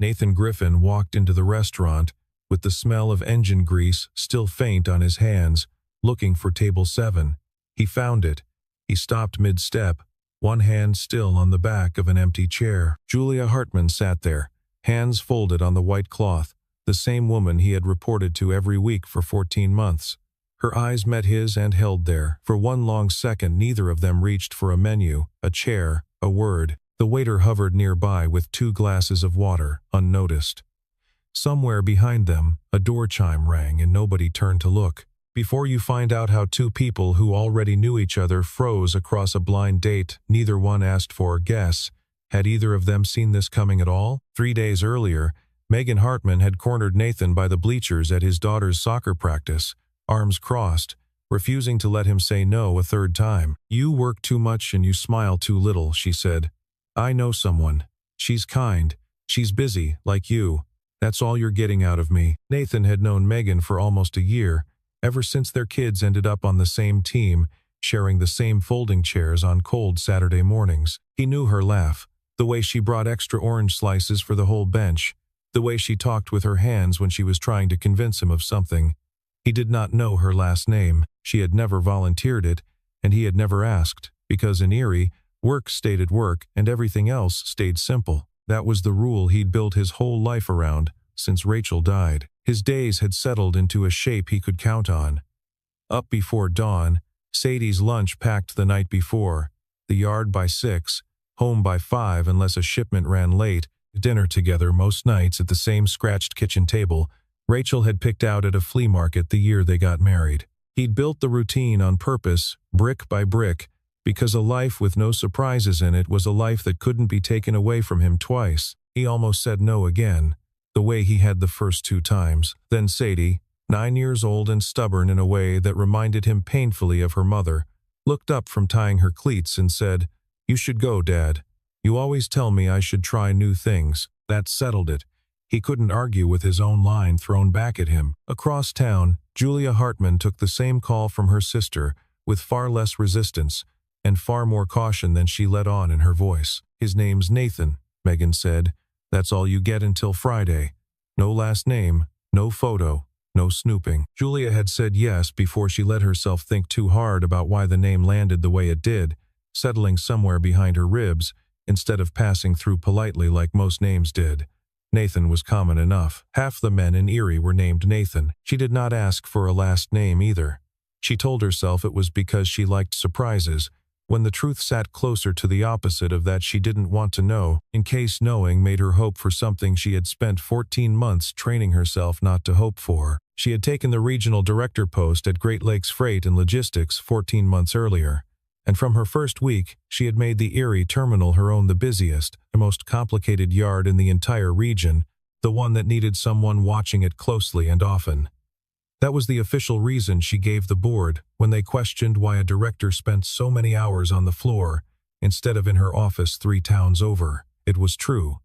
Nathan Griffin walked into the restaurant, with the smell of engine grease still faint on his hands, looking for table 7. He found it. He stopped mid-step, one hand still on the back of an empty chair. Julia Hartman sat there, hands folded on the white cloth, the same woman he had reported to every week for 14 months. Her eyes met his and held there. For one long second neither of them reached for a menu, a chair, a word. The waiter hovered nearby with 2 glasses of water, unnoticed. Somewhere behind them, a door chime rang and nobody turned to look. Before you find out how 2 people who already knew each other froze across a blind date, neither one asked for a guess. Had either of them seen this coming at all? 3 days earlier, Megan Hartman had cornered Nathan by the bleachers at his daughter's soccer practice, arms crossed, refusing to let him say no a third time. "You work too much and you smile too little," she said. "I know someone. She's kind. She's busy, like you. That's all you're getting out of me." Nathan had known Megan for almost a year, ever since their kids ended up on the same team, sharing the same folding chairs on cold Saturday mornings. He knew her laugh, the way she brought extra orange slices for the whole bench, the way she talked with her hands when she was trying to convince him of something. He did not know her last name. She had never volunteered it, and he had never asked, because in Erie, work stayed at work and everything else stayed simple. That was the rule he'd built his whole life around, since Rachel died. His days had settled into a shape he could count on. Up before dawn, Sadie's lunch packed the night before, the yard by 6, home by 5 unless a shipment ran late, dinner together most nights at the same scratched kitchen table Rachel had picked out at a flea market the year they got married. He'd built the routine on purpose, brick by brick, because a life with no surprises in it was a life that couldn't be taken away from him twice. He almost said no again, the way he had the first 2 times. Then Sadie, 9 years old and stubborn in a way that reminded him painfully of her mother, looked up from tying her cleats and said, "You should go, Dad. You always tell me I should try new things." That settled it. He couldn't argue with his own line thrown back at him. Across town, Julia Hartman took the same call from her sister, with far less resistance and far more caution than she let on in her voice. "His name's Nathan," Megan said. "That's all you get until Friday. No last name, no photo, no snooping." Julia had said yes before she let herself think too hard about why the name landed the way it did, settling somewhere behind her ribs, instead of passing through politely like most names did. Nathan was common enough. Half the men in Erie were named Nathan. She did not ask for a last name either. She told herself it was because she liked surprises, when the truth sat closer to the opposite of that she didn't want to know, in case knowing made her hope for something she had spent 14 months training herself not to hope for. She had taken the regional director post at Great Lakes Freight and Logistics 14 months earlier, and from her first week, she had made the Erie terminal her own, the busiest, the most complicated yard in the entire region, the one that needed someone watching it closely and often. That was the official reason she gave the board when they questioned why a director spent so many hours on the floor instead of in her office 3 towns over. It was true.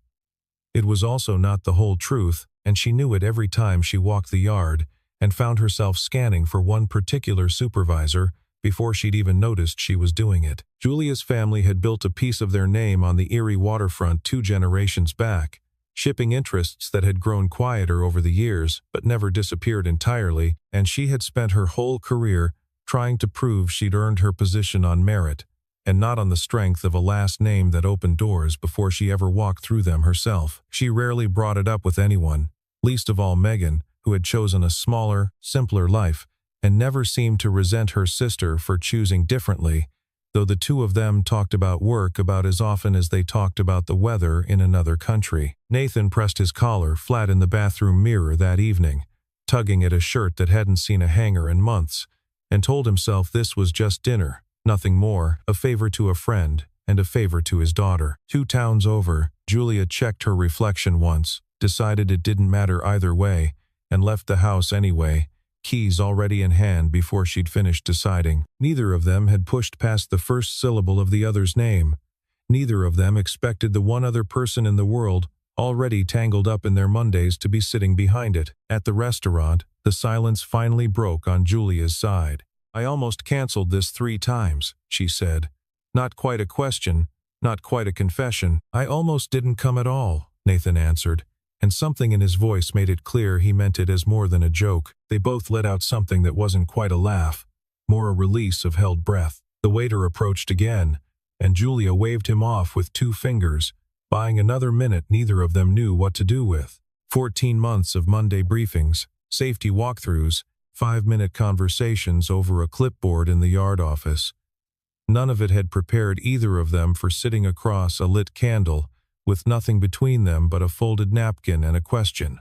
It was also not the whole truth, and she knew it every time she walked the yard and found herself scanning for one particular supervisor before she'd even noticed she was doing it. Julia's family had built a piece of their name on the Erie waterfront 2 generations back, shipping interests that had grown quieter over the years but never disappeared entirely, and she had spent her whole career trying to prove she'd earned her position on merit, and not on the strength of a last name that opened doors before she ever walked through them herself. She rarely brought it up with anyone, least of all Megan, who had chosen a smaller, simpler life, and never seemed to resent her sister for choosing differently, though the 2 of them talked about work about as often as they talked about the weather in another country. Nathan pressed his collar flat in the bathroom mirror that evening, tugging at a shirt that hadn't seen a hanger in months, and told himself this was just dinner, nothing more, a favor to a friend and a favor to his daughter. 2 towns over, Julia checked her reflection once, decided it didn't matter either way, and left the house anyway, keys already in hand before she'd finished deciding. Neither of them had pushed past the first syllable of the other's name. Neither of them expected the one other person in the world, already tangled up in their Mondays, to be sitting behind it. At the restaurant, the silence finally broke on Julia's side. "I almost canceled this 3 times, she said. Not quite a question, not quite a confession. "I almost didn't come at all," Nathan answered. and something in his voice made it clear he meant it as more than a joke. They both let out something that wasn't quite a laugh, more a release of held breath. The waiter approached again, and Julia waved him off with 2 fingers, buying another minute neither of them knew what to do with. 14 months of Monday briefings, safety walkthroughs, 5-minute conversations over a clipboard in the yard office. None of it had prepared either of them for sitting across a lit candle, with nothing between them but a folded napkin and a question.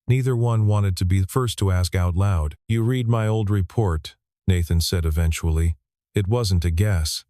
Neither one wanted to be the first to ask out loud. "You read my old report," Nathan said eventually. It wasn't a guess.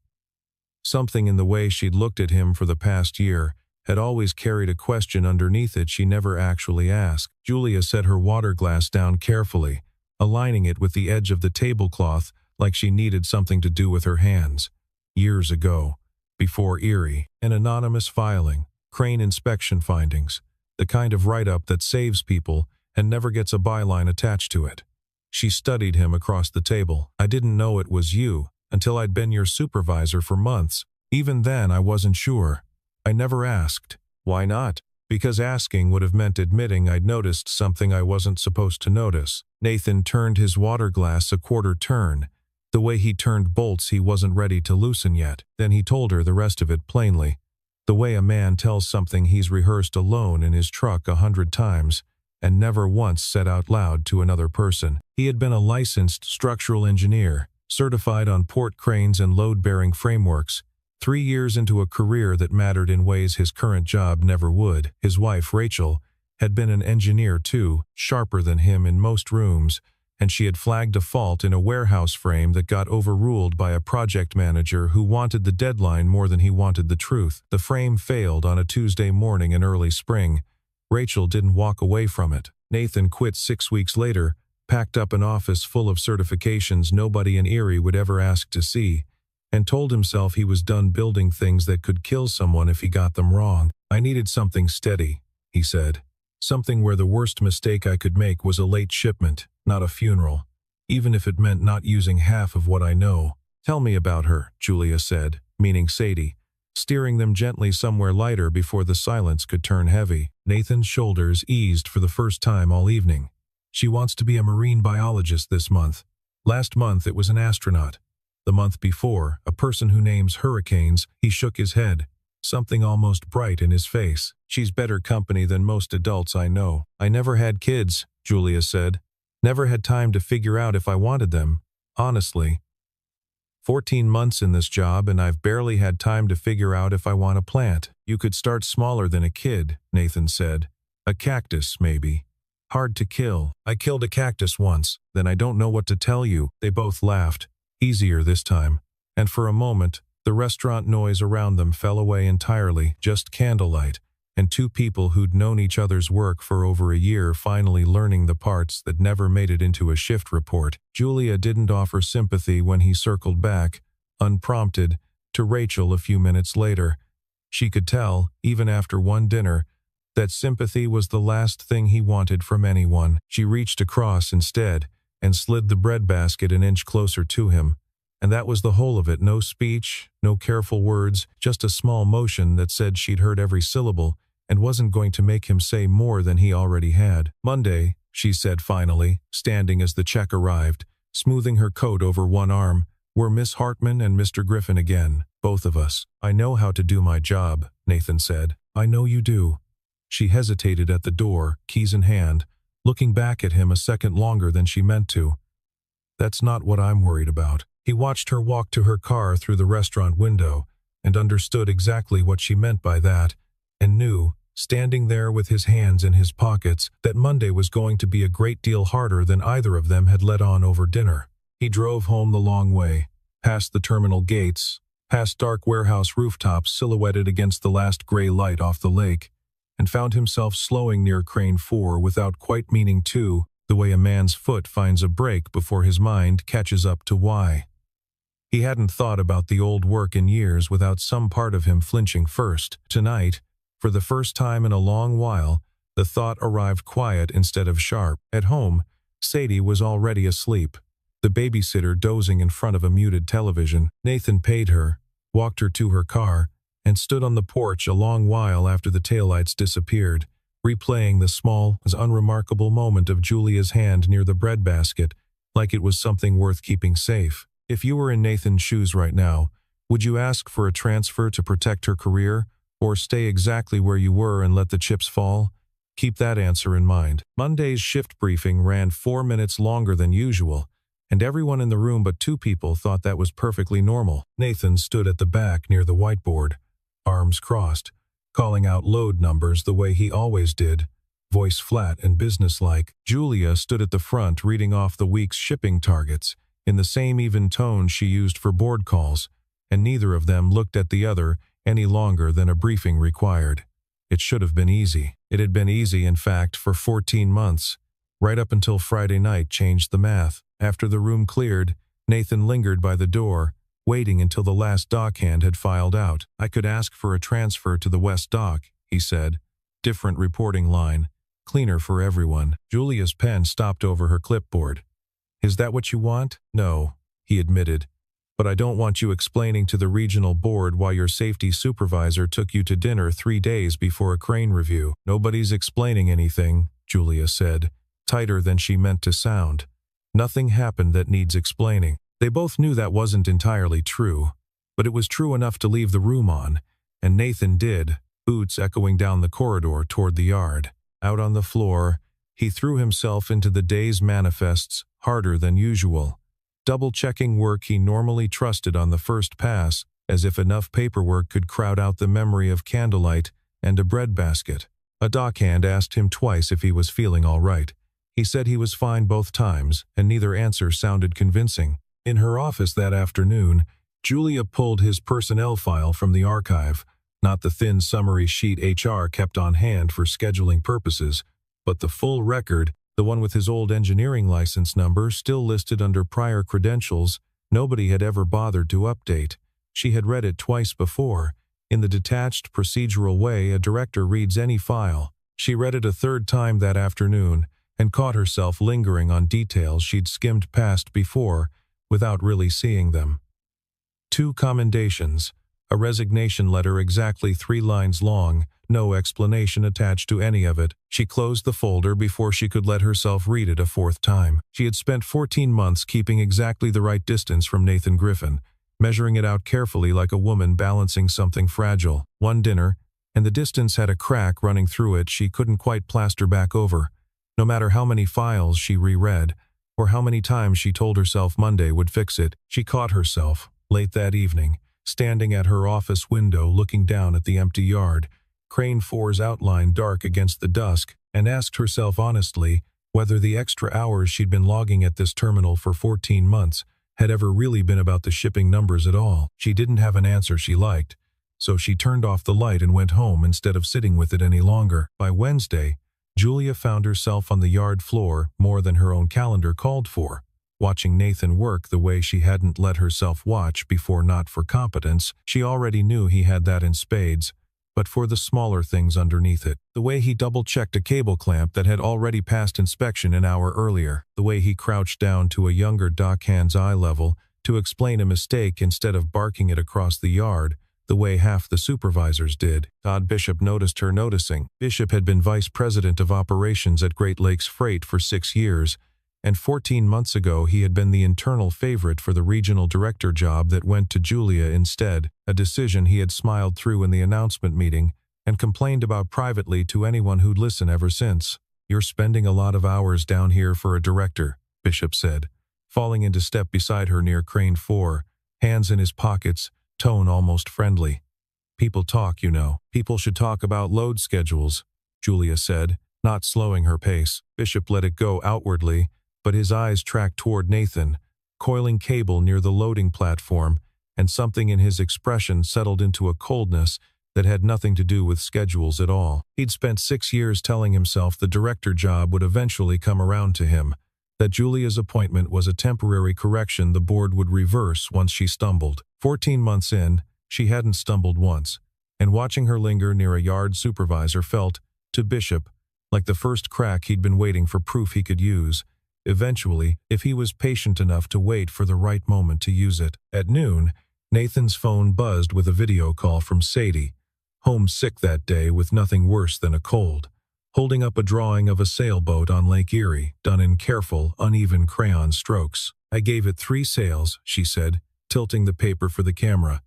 Something in the way she'd looked at him for the past year had always carried a question underneath it she never actually asked. Julia set her water glass down carefully, aligning it with the edge of the tablecloth like she needed something to do with her hands. Years ago, before Erie, an anonymous filing, Crane inspection findings, the kind of write-up that saves people and never gets a byline attached to it. She studied him across the table. "I didn't know it was you until I'd been your supervisor for months. Even then I wasn't sure. I never asked." "Why not?" "Because asking would have meant admitting I'd noticed something I wasn't supposed to notice." Nathan turned his water glass a quarter turn, the way he turned bolts he wasn't ready to loosen yet. Then he told her the rest of it plainly, the way a man tells something he's rehearsed alone in his truck 100 times and never once said out loud to another person. He had been a licensed structural engineer, certified on port cranes and load-bearing frameworks, 3 years into a career that mattered in ways his current job never would. His wife, Rachel, had been an engineer too, sharper than him in most rooms, and she had flagged a fault in a warehouse frame that got overruled by a project manager who wanted the deadline more than he wanted the truth. The frame failed on a Tuesday morning in early spring. Rachel didn't walk away from it. Nathan quit 6 weeks later, packed up an office full of certifications nobody in Erie would ever ask to see, and told himself he was done building things that could kill someone if he got them wrong. "I needed something steady," he said. "Something where the worst mistake I could make was a late shipment, not a funeral, even if it meant not using half of what I know." "Tell me about her," Julia said, meaning Sadie, steering them gently somewhere lighter before the silence could turn heavy. Nathan's shoulders eased for the first time all evening. "She wants to be a marine biologist this month. Last month it was an astronaut. The month before, a person who names hurricanes." He shook his head, something almost bright in his face. "She's better company than most adults I know." "I never had kids," Julia said. "Never had time to figure out if I wanted them, honestly. 14 months in this job and I've barely had time to figure out if I want a plant." "You could start smaller than a kid," Nathan said. "A cactus, maybe. Hard to kill. I killed a cactus once." "Then I don't know what to tell you." They both laughed, easier this time, and for a moment, the restaurant noise around them fell away entirely, just candlelight, and 2 people who'd known each other's work for over a year finally learning the parts that never made it into a shift report. Julia didn't offer sympathy when he circled back, unprompted, to Rachel a few minutes later. She could tell, even after one dinner, that sympathy was the last thing he wanted from anyone. She reached across instead and slid the breadbasket an inch closer to him. And that was the whole of it. No speech, no careful words, just a small motion that said she'd heard every syllable and wasn't going to make him say more than he already had. "Monday," she said finally, standing as the check arrived, smoothing her coat over one arm, "were Miss Hartman and Mr. Griffin again, both of us." "I know how to do my job," Nathan said. "I know you do." She hesitated at the door, keys in hand, looking back at him a second longer than she meant to. "That's not what I'm worried about." He watched her walk to her car through the restaurant window and understood exactly what she meant by that, and knew, standing there with his hands in his pockets, that Monday was going to be a great deal harder than either of them had let on over dinner. He drove home the long way, past the terminal gates, past dark warehouse rooftops silhouetted against the last gray light off the lake, and found himself slowing near Crane 4 without quite meaning to, the way a man's foot finds a break before his mind catches up to why. He hadn't thought about the old work in years without some part of him flinching first. Tonight, for the first time in a long while, the thought arrived quiet instead of sharp. At home, Sadie was already asleep, the babysitter dozing in front of a muted television. Nathan paid her, walked her to her car, and stood on the porch a long while after the taillights disappeared, replaying the small, unremarkable moment of Julia's hand near the breadbasket, like it was something worth keeping safe. If you were in Nathan's shoes right now, would you ask for a transfer to protect her career, or stay exactly where you were and let the chips fall? Keep that answer in mind. Monday's shift briefing ran 4 minutes longer than usual, and everyone in the room but 2 people thought that was perfectly normal. Nathan stood at the back near the whiteboard, arms crossed, calling out load numbers the way he always did, voice flat and businesslike. Julia stood at the front reading off the week's shipping targets, in the same even tone she used for board calls, and neither of them looked at the other any longer than a briefing required. It should have been easy. It had been easy, in fact, for 14 months, right up until Friday night changed the math. After the room cleared, Nathan lingered by the door, waiting until the last dockhand had filed out. "I could ask for a transfer to the West Dock," he said. Different reporting line, cleaner for everyone. Julia's pen stopped over her clipboard. "Is that what you want?" "No," he admitted. "But I don't want you explaining to the regional board why your safety supervisor took you to dinner 3 days before a crane review." "Nobody's explaining anything," Julia said, tighter than she meant to sound. "Nothing happened that needs explaining." They both knew that wasn't entirely true, but it was true enough to leave the room on, and Nathan did, boots echoing down the corridor toward the yard. Out on the floor, he threw himself into the day's manifests harder than usual, double-checking work he normally trusted on the first pass, as if enough paperwork could crowd out the memory of candlelight and a breadbasket. A dockhand asked him twice if he was feeling all right. He said he was fine both times, and neither answer sounded convincing. In her office that afternoon, Julia pulled his personnel file from the archive, not the thin summary sheet HR kept on hand for scheduling purposes, but the full record, the one with his old engineering license number still listed under prior credentials nobody had ever bothered to update. She had read it twice before, in the detached procedural way a director reads any file. She read it a third time that afternoon, and caught herself lingering on details she'd skimmed past before, without really seeing them. 2 commendations, a resignation letter exactly 3 lines long, no explanation attached to any of it. She closed the folder before she could let herself read it a 4th time. She had spent 14 months keeping exactly the right distance from Nathan Griffin, measuring it out carefully like a woman balancing something fragile. One dinner, and the distance had a crack running through it she couldn't quite plaster back over, no matter how many files she reread, or how many times she told herself Monday would fix it. She caught herself, late that evening, standing at her office window looking down at the empty yard, Crane 4's outline dark against the dusk, and asked herself honestly whether the extra hours she'd been logging at this terminal for 14 months had ever really been about the shipping numbers at all. She didn't have an answer she liked, so she turned off the light and went home instead of sitting with it any longer. By Wednesday, Julia found herself on the yard floor more than her own calendar called for, watching Nathan work the way she hadn't let herself watch before. Not for competence, she already knew he had that in spades, but for the smaller things underneath it. The way he double-checked a cable clamp that had already passed inspection an hour earlier. The way he crouched down to a younger dockhand's eye level to explain a mistake instead of barking it across the yard, the way half the supervisors did. Todd Bishop noticed her noticing. Bishop had been vice president of operations at Great Lakes Freight for 6 years, and 14 months ago he had been the internal favorite for the regional director job that went to Julia instead, a decision he had smiled through in the announcement meeting and complained about privately to anyone who'd listen ever since. "You're spending a lot of hours down here for a director," Bishop said, falling into step beside her near Crane 4, hands in his pockets, tone almost friendly. "People talk, you know. People should talk about load schedules," Julia said, not slowing her pace. Bishop let it go outwardly, but his eyes tracked toward Nathan, coiling cable near the loading platform, and something in his expression settled into a coldness that had nothing to do with schedules at all. He'd spent 6 years telling himself the director job would eventually come around to him, that Julia's appointment was a temporary correction the board would reverse once she stumbled. 14 months in, she hadn't stumbled once, and watching her linger near a yard supervisor felt, to Bishop, like the first crack he'd been waiting for proof he could use, eventually, if he was patient enough to wait for the right moment to use it. At noon, Nathan's phone buzzed with a video call from Sadie, homesick that day with nothing worse than a cold, holding up a drawing of a sailboat on Lake Erie, done in careful, uneven crayon strokes. "I gave it 3 sails," she said, tilting the paper for the camera.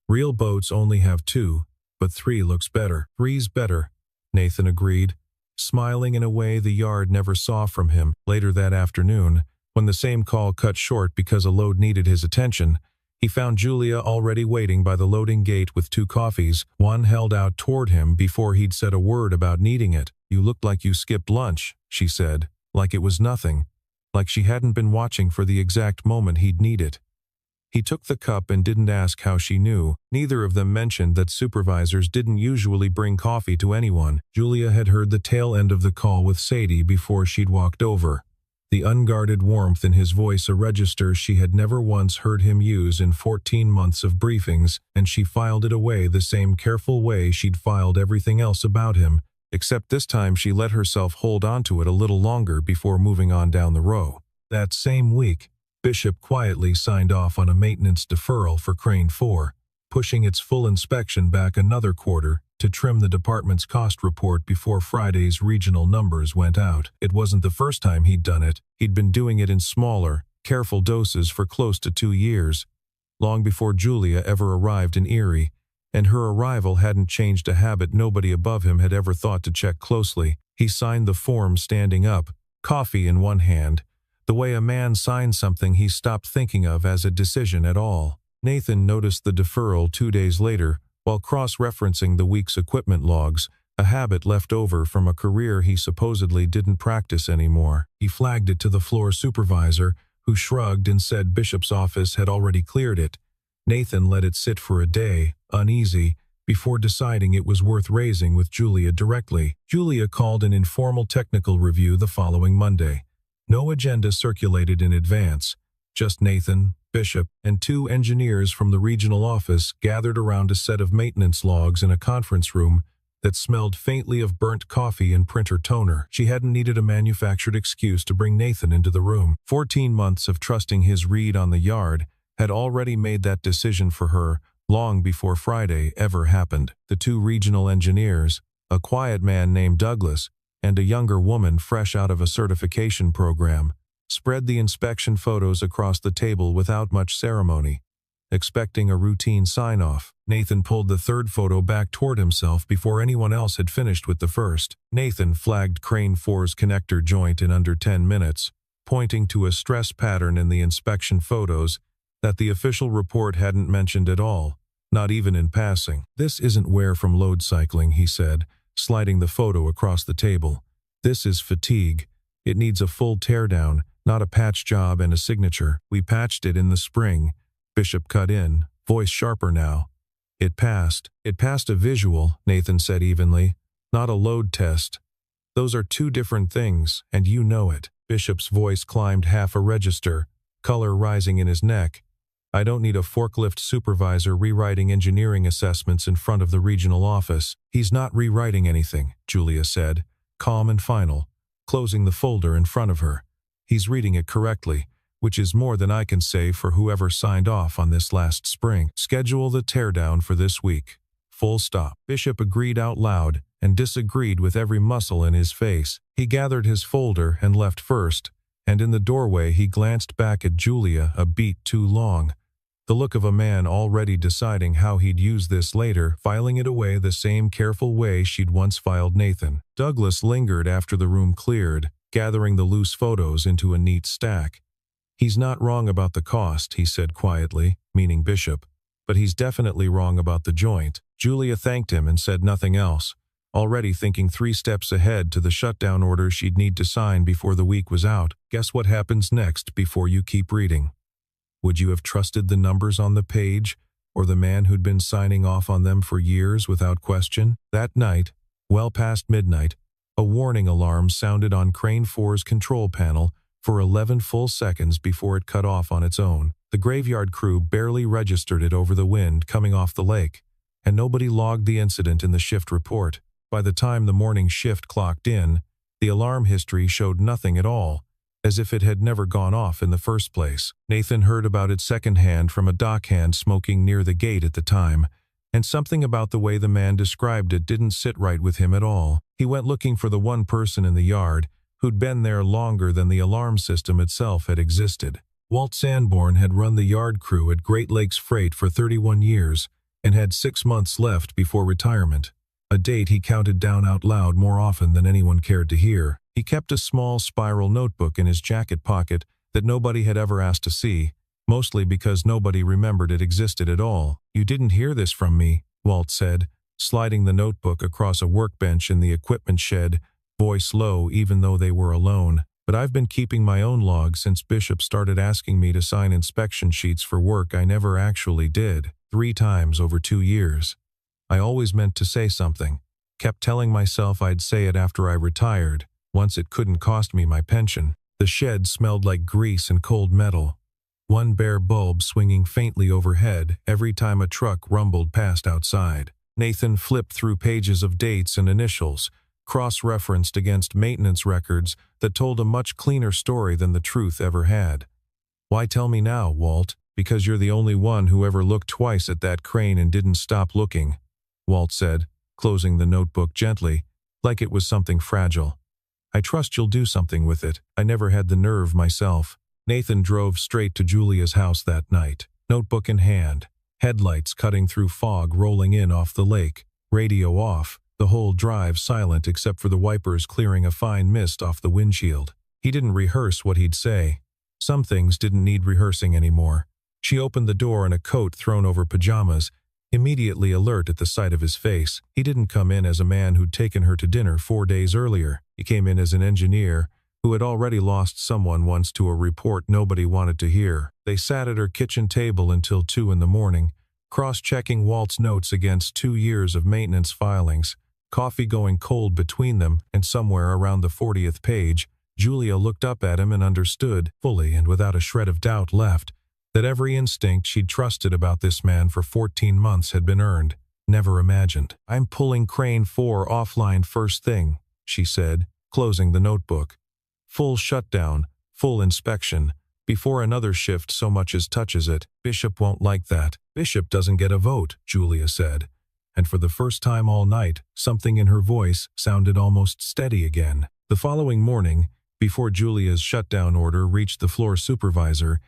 "Real boats only have 2, but 3 looks better." "Three's better," Nathan agreed, smiling in a way the yard never saw from him. Later that afternoon, when the same call cut short because a load needed his attention, he found Julia already waiting by the loading gate with 2 coffees, one held out toward him before he'd said a word about needing it. "You looked like you skipped lunch," she said, like it was nothing, like she hadn't been watching for the exact moment he'd need it. He took the cup and didn't ask how she knew. Neither of them mentioned that supervisors didn't usually bring coffee to anyone. Julia had heard the tail end of the call with Sadie before she'd walked over. The unguarded warmth in his voice, a register she had never once heard him use in 14 months of briefings, and she filed it away the same careful way she'd filed everything else about him, except this time she let herself hold onto it a little longer before moving on down the row. That same week, Bishop quietly signed off on a maintenance deferral for Crane 4, pushing its full inspection back another quarter to trim the department's cost report before Friday's regional numbers went out. It wasn't the first time he'd done it. He'd been doing it in smaller, careful doses for close to 2 years, long before Julia ever arrived in Erie, and her arrival hadn't changed a habit nobody above him had ever thought to check closely. He signed the form standing up, coffee in one hand, the way a man signs something he stopped thinking of as a decision at all. Nathan noticed the deferral 2 days later while cross-referencing the week's equipment logs, a habit left over from a career he supposedly didn't practice anymore. He flagged it to the floor supervisor, who shrugged and said Bishop's office had already cleared it. Nathan let it sit for a day, uneasy, before deciding it was worth raising with Julia directly. Julia called an informal technical review the following Monday. No agenda circulated in advance, just Nathan, Bishop, and 2 engineers from the regional office gathered around a set of maintenance logs in a conference room that smelled faintly of burnt coffee and printer toner. She hadn't needed a manufactured excuse to bring Nathan into the room. 14 months of trusting his read on the yard had already made that decision for her long before Friday ever happened. The 2 regional engineers, a quiet man named Douglas, and a younger woman fresh out of a certification program, spread the inspection photos across the table without much ceremony, expecting a routine sign-off. Nathan pulled the 3rd photo back toward himself before anyone else had finished with the first. Nathan flagged Crane 4's connector joint in under 10 minutes, pointing to a stress pattern in the inspection photos that the official report hadn't mentioned at all, not even in passing. "This isn't wear from load cycling," he said, sliding the photo across the table. "This is fatigue. It needs a full teardown, not a patch job and a signature. We patched it in the spring." Bishop cut in, voice sharper now. It passed a visual," Nathan said evenly, "not a load test. Those are 2 different things, and you know it." Bishop's voice climbed half a register, color rising in his neck. "I don't need a forklift supervisor rewriting engineering assessments in front of the regional office." "He's not rewriting anything," Julia said, calm and final, closing the folder in front of her. "He's reading it correctly, which is more than I can say for whoever signed off on this last spring. Schedule the teardown for this week. Full stop." Bishop agreed out loud and disagreed with every muscle in his face. He gathered his folder and left first, and in the doorway he glanced back at Julia a beat too long. The look of a man already deciding how he'd use this later, filing it away the same careful way she'd once filed Nathan. Douglas lingered after the room cleared, gathering the loose photos into a neat stack. "He's not wrong about the cost," he said quietly, meaning Bishop, "but he's definitely wrong about the joint." Julia thanked him and said nothing else, already thinking 3 steps ahead to the shutdown order she'd need to sign before the week was out. "Guess what happens next before you keep reading? Would you have trusted the numbers on the page, or the man who'd been signing off on them for years without question?" That night, well past midnight, a warning alarm sounded on Crane 4's control panel for 11 full seconds before it cut off on its own. The graveyard crew barely registered it over the wind coming off the lake, and nobody logged the incident in the shift report. By the time the morning shift clocked in, the alarm history showed nothing at all, as if it had never gone off in the first place. Nathan heard about it secondhand from a dockhand smoking near the gate at the time, and something about the way the man described it didn't sit right with him at all. He went looking for the one person in the yard who'd been there longer than the alarm system itself had existed. Walt Sanborn had run the yard crew at Great Lakes Freight for 31 years and had 6 months left before retirement, a date he counted down out loud more often than anyone cared to hear. He kept a small spiral notebook in his jacket pocket that nobody had ever asked to see, mostly because nobody remembered it existed at all. "You didn't hear this from me," Walt said, sliding the notebook across a workbench in the equipment shed, voice low even though they were alone. "But I've been keeping my own log since Bishop started asking me to sign inspection sheets for work I never actually did, 3 times over 2 years. I always meant to say something. Kept telling myself I'd say it after I retired, once it couldn't cost me my pension." The shed smelled like grease and cold metal, one bare bulb swinging faintly overhead every time a truck rumbled past outside. Nathan flipped through pages of dates and initials, cross-referenced against maintenance records that told a much cleaner story than the truth ever had. "Why tell me now, Walt? Because you're the only one who ever looked twice at that crane and didn't stop looking," Walt said, closing the notebook gently, like it was something fragile. "I trust you'll do something with it. I never had the nerve myself." Nathan drove straight to Julia's house that night, notebook in hand, headlights cutting through fog rolling in off the lake, radio off, the whole drive silent except for the wipers clearing a fine mist off the windshield. He didn't rehearse what he'd say. Some things didn't need rehearsing anymore. She opened the door in a coat thrown over pajamas, immediately alert at the sight of his face. He didn't come in as a man who'd taken her to dinner 4 days earlier. He came in as an engineer who had already lost someone once to a report nobody wanted to hear. They sat at her kitchen table until 2 in the morning, cross-checking Walt's notes against 2 years of maintenance filings, coffee going cold between them, and somewhere around the 40th page, Julia looked up at him and understood, fully and without a shred of doubt left, that every instinct she'd trusted about this man for 14 months had been earned, never imagined. "I'm pulling Crane 4 offline first thing," she said, closing the notebook. "Full shutdown, full inspection, before another shift so much as touches it. Bishop won't like that." "Bishop doesn't get a vote," Julia said, and for the first time all night, something in her voice sounded almost steady again. The following morning, before Julia's shutdown order reached the floor supervisor,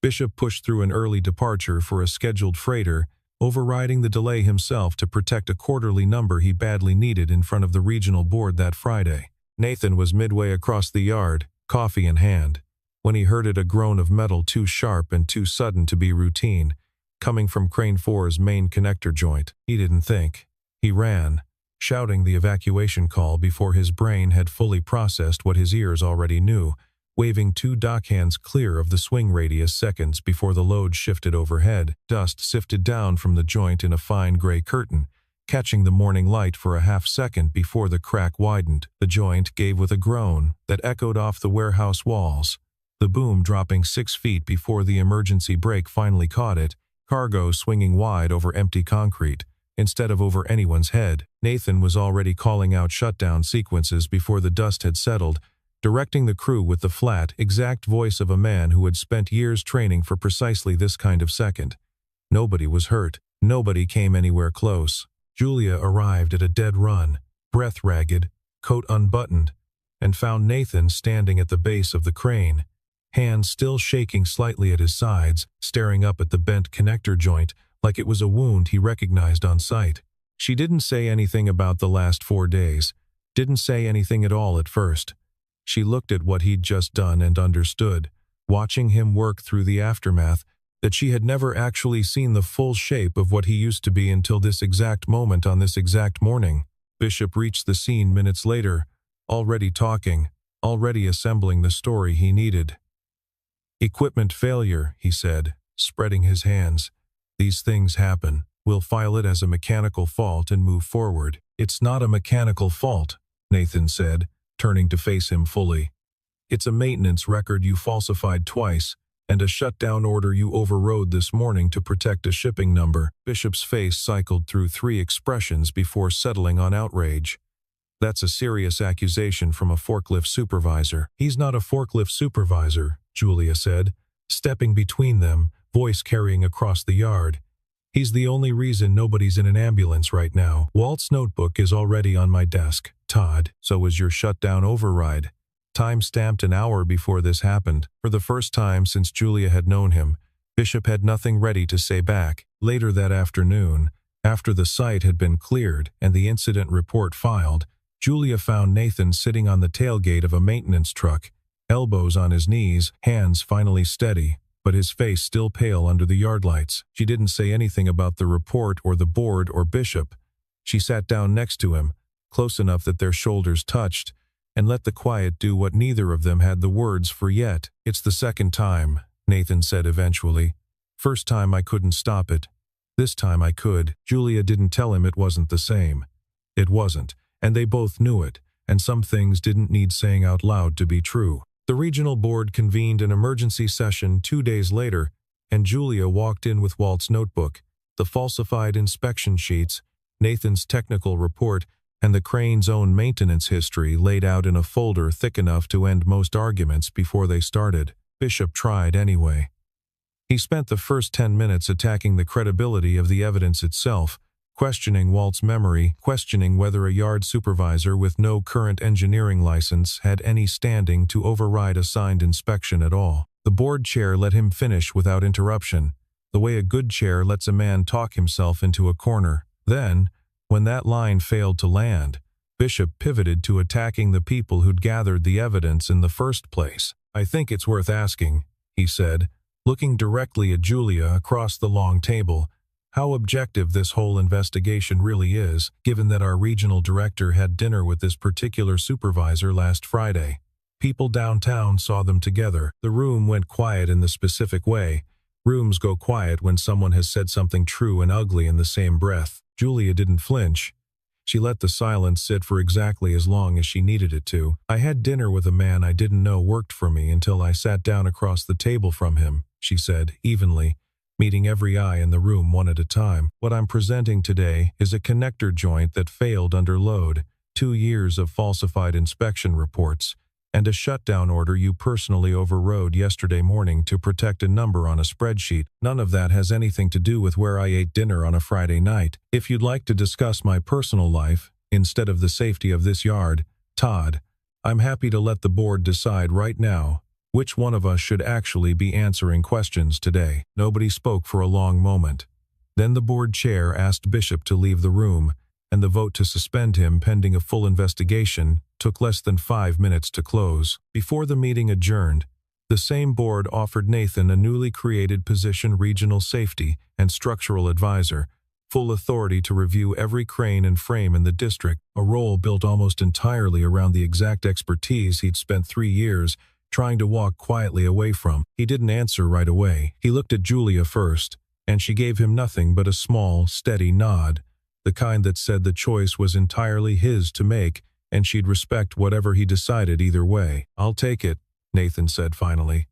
Bishop pushed through an early departure for a scheduled freighter, overriding the delay himself to protect a quarterly number he badly needed in front of the regional board that Friday. Nathan was midway across the yard, coffee in hand, when he heard a groan of metal too sharp and too sudden to be routine, coming from Crane 4's main connector joint. He didn't think. He ran, shouting the evacuation call before his brain had fully processed what his ears already knew, waving 2 dockhands clear of the swing radius seconds before the load shifted overhead. Dust sifted down from the joint in a fine gray curtain, catching the morning light for a half-second before the crack widened. The joint gave with a groan that echoed off the warehouse walls, the boom dropping 6 feet before the emergency brake finally caught it, cargo swinging wide over empty concrete, instead of over anyone's head. Nathan was already calling out shutdown sequences before the dust had settled, directing the crew with the flat, exact voice of a man who had spent years training for precisely this kind of second. Nobody was hurt. Nobody came anywhere close. Julia arrived at a dead run, breath ragged, coat unbuttoned, and found Nathan standing at the base of the crane, hands still shaking slightly at his sides, staring up at the bent connector joint like it was a wound he recognized on sight. She didn't say anything about the last 4 days, didn't say anything at all at first. She looked at what he'd just done and understood, watching him work through the aftermath, that she had never actually seen the full shape of what he used to be until this exact moment on this exact morning. Bishop reached the scene minutes later, already talking, already assembling the story he needed. "Equipment failure," he said, spreading his hands. "These things happen. We'll file it as a mechanical fault and move forward." "It's not a mechanical fault," Nathan said, turning to face him fully. "It's a maintenance record you falsified twice, and a shutdown order you overrode this morning to protect a shipping number." Bishop's face cycled through 3 expressions before settling on outrage. "That's a serious accusation from a forklift supervisor." "He's not a forklift supervisor," Julia said, stepping between them, voice carrying across the yard. He's the only reason nobody's in an ambulance right now. Walt's notebook is already on my desk. Todd, so is your shutdown override. Time stamped an hour before this happened. For the first time since Julia had known him, Bishop had nothing ready to say back. Later that afternoon, after the site had been cleared and the incident report filed, Julia found Nathan sitting on the tailgate of a maintenance truck, elbows on his knees, hands finally steady, but his face still pale under the yard lights. She didn't say anything about the report or the board or Bishop. She sat down next to him, close enough that their shoulders touched, and let the quiet do what neither of them had the words for yet. "It's the second time," Nathan said eventually. "First time I couldn't stop it. This time I could." Julia didn't tell him it wasn't the same. It wasn't, and they both knew it, and some things didn't need saying out loud to be true. The regional board convened an emergency session 2 days later, and Julia walked in with Walt's notebook, the falsified inspection sheets, Nathan's technical report, and the crane's own maintenance history laid out in a folder thick enough to end most arguments before they started. Bishop tried anyway. He spent the first 10 minutes attacking the credibility of the evidence itself, questioning Walt's memory, questioning whether a yard supervisor with no current engineering license had any standing to override a signed inspection at all. The board chair let him finish without interruption, the way a good chair lets a man talk himself into a corner. Then, when that line failed to land, Bishop pivoted to attacking the people who'd gathered the evidence in the first place. "I think it's worth asking," he said, looking directly at Julia across the long table, "how objective this whole investigation really is, given that our regional director had dinner with this particular supervisor last Friday. People downtown saw them together. The room went quiet in the specific way. Rooms go quiet when someone has said something true and ugly in the same breath." Julia didn't flinch. She let the silence sit for exactly as long as she needed it to. "I had dinner with a man I didn't know worked for me until I sat down across the table from him," she said, evenly, meeting every eye in the room one at a time. "What I'm presenting today is a connector joint that failed under load, 2 years of falsified inspection reports, and a shutdown order you personally overrode yesterday morning to protect a number on a spreadsheet. None of that has anything to do with where I ate dinner on a Friday night. If you'd like to discuss my personal life, instead of the safety of this yard, Todd, I'm happy to let the board decide right now which one of us should actually be answering questions today." Nobody spoke for a long moment. Then the board chair asked Bishop to leave the room, and the vote to suspend him pending a full investigation took less than 5 minutes to close. Before the meeting adjourned, the same board offered Nathan a newly created position, regional safety and structural advisor, full authority to review every crane and frame in the district, a role built almost entirely around the exact expertise he'd spent 3 years trying to walk quietly away from. He didn't answer right away. He looked at Julia first, and she gave him nothing but a small, steady nod, the kind that said the choice was entirely his to make, and she'd respect whatever he decided either way. "I'll take it," Nathan said finally.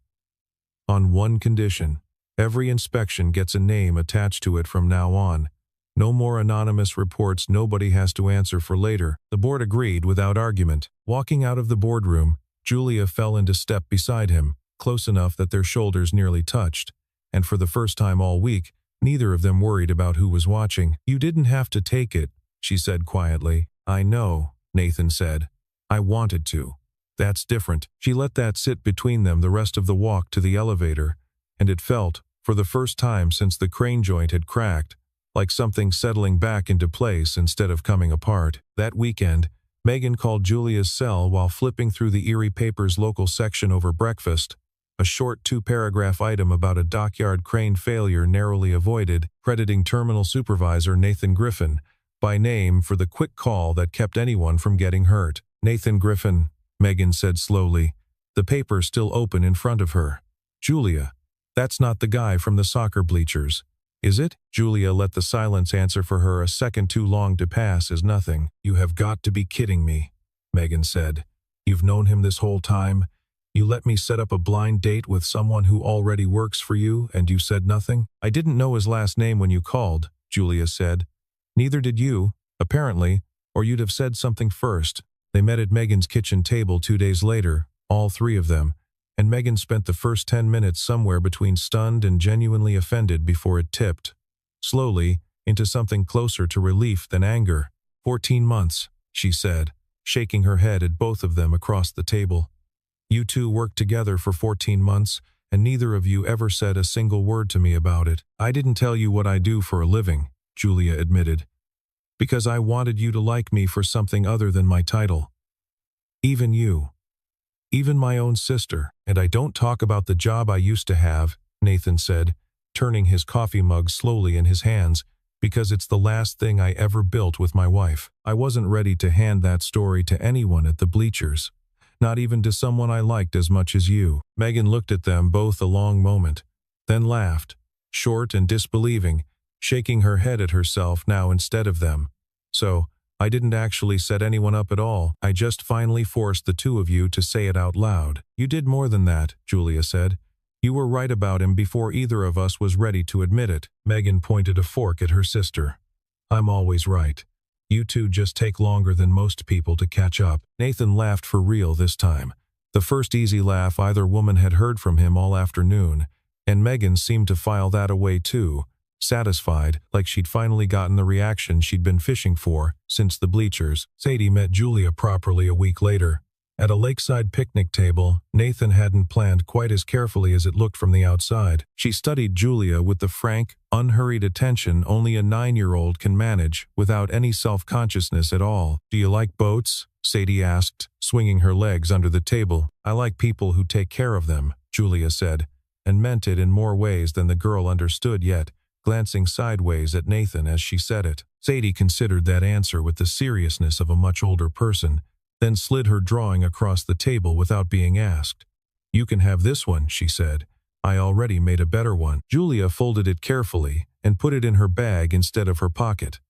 "On one condition. Every inspection gets a name attached to it from now on. No more anonymous reports nobody has to answer for later." The board agreed without argument. Walking out of the boardroom, Julia fell into step beside him, close enough that their shoulders nearly touched, and for the first time all week, neither of them worried about who was watching. "You didn't have to take it," she said quietly. "I know," Nathan said. "I wanted to. That's different." She let that sit between them the rest of the walk to the elevator, and it felt, for the first time since the crane joint had cracked, like something settling back into place instead of coming apart. That weekend, Megan called Julia's cell while flipping through the Erie paper's local section over breakfast, a short 2-paragraph item about a dockyard crane failure narrowly avoided, crediting terminal supervisor Nathan Griffin by name for the quick call that kept anyone from getting hurt. "Nathan Griffin," Megan said slowly, the paper still open in front of her. "Julia, that's not the guy from the soccer bleachers, is it?" Julia let the silence answer for her a second too long to pass as nothing. "You have got to be kidding me," Megan said. "You've known him this whole time? You let me set up a blind date with someone who already works for you, and you said nothing?" "I didn't know his last name when you called," Julia said. "Neither did you, apparently, or you'd have said something first." They met at Megan's kitchen table 2 days later, all 3 of them, and Megan spent the first 10 minutes somewhere between stunned and genuinely offended before it tipped. slowly, into something closer to relief than anger. 14 months, she said, shaking her head at both of them across the table. You two worked together for 14 months, and neither of you ever said a single word to me about it. I didn't tell you what I do for a living, Julia admitted, because I wanted you to like me for something other than my title. Even you. Even my own sister. And I don't talk about the job I used to have, Nathan said, turning his coffee mug slowly in his hands, because it's the last thing I ever built with my wife. I wasn't ready to hand that story to anyone at the bleachers, not even to someone I liked as much as you. Megan looked at them both a long moment, then laughed, short and disbelieving, shaking her head at herself now instead of them. So, I didn't actually set anyone up at all. I just finally forced the two of you to say it out loud. You did more than that, Julia said. You were right about him before either of us was ready to admit it. Megan pointed a fork at her sister. I'm always right. You two just take longer than most people to catch up. Nathan laughed for real this time. The first easy laugh either woman had heard from him all afternoon, and Megan seemed to file that away too, satisfied, like she'd finally gotten the reaction she'd been fishing for since the bleachers. Sadie met Julia properly a week later. At a lakeside picnic table, Nathan hadn't planned quite as carefully as it looked from the outside. She studied Julia with the frank, unhurried attention only a 9-year-old can manage without any self-consciousness at all. Do you like boats? Sadie asked, swinging her legs under the table. I like people who take care of them, Julia said, and meant it in more ways than the girl understood yet, glancing sideways at Nathan as she said it. Sadie considered that answer with the seriousness of a much older person, then slid her drawing across the table without being asked. You can have this one, she said. I already made a better one. Julia folded it carefully and put it in her bag instead of her pocket.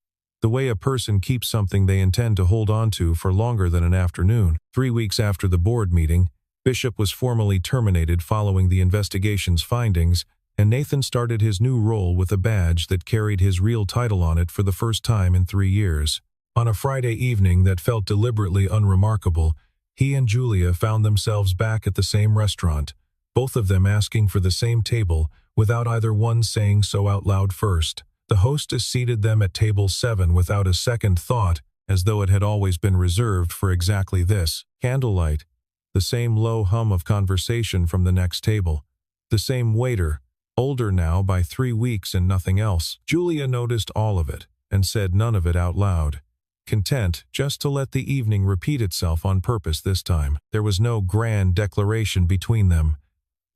The way a person keeps something they intend to hold on to for longer than an afternoon. 3 weeks after the board meeting, Bishop was formally terminated following the investigation's findings, and Nathan started his new role with a badge that carried his real title on it for the first time in 3 years. On a Friday evening that felt deliberately unremarkable, he and Julia found themselves back at the same restaurant, both of them asking for the same table without either one saying so out loud first. The hostess seated them at table 7 without a second thought, as though it had always been reserved for exactly this. Candlelight. The same low hum of conversation from the next table. The same waiter, older now by 3 weeks and nothing else. Julia noticed all of it and said none of it out loud, content just to let the evening repeat itself on purpose this time. There was no grand declaration between them.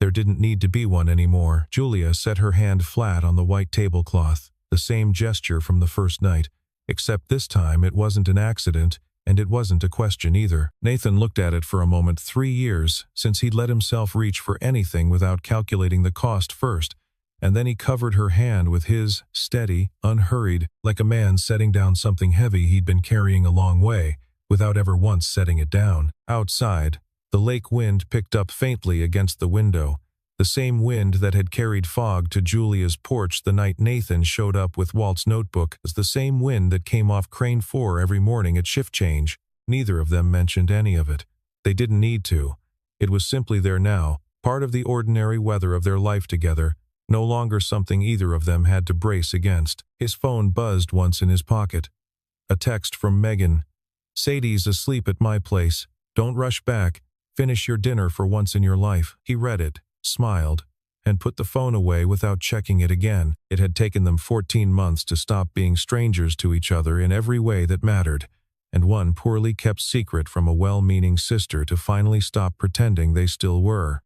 There didn't need to be one anymore. Julia set her hand flat on the white tablecloth, the same gesture from the first night, except this time it wasn't an accident, and it wasn't a question either. Nathan looked at it for a moment. 3 years since he'd let himself reach for anything without calculating the cost first, and then he covered her hand with his, steady, unhurried, like a man setting down something heavy he'd been carrying a long way, without ever once setting it down. Outside, the lake wind picked up faintly against the window, the same wind that had carried fog to Julia's porch the night Nathan showed up with Walt's notebook, was the same wind that came off Crane 4 every morning at shift change. Neither of them mentioned any of it. They didn't need to. It was simply there now, part of the ordinary weather of their life together, no longer something either of them had to brace against. His phone buzzed once in his pocket. A text from Megan. Sadie's asleep at my place. Don't rush back. Finish your dinner for once in your life. He read it, smiled, and put the phone away without checking it again. It had taken them 14 months to stop being strangers to each other in every way that mattered, and one poorly kept secret from a well-meaning sister to finally stop pretending they still were.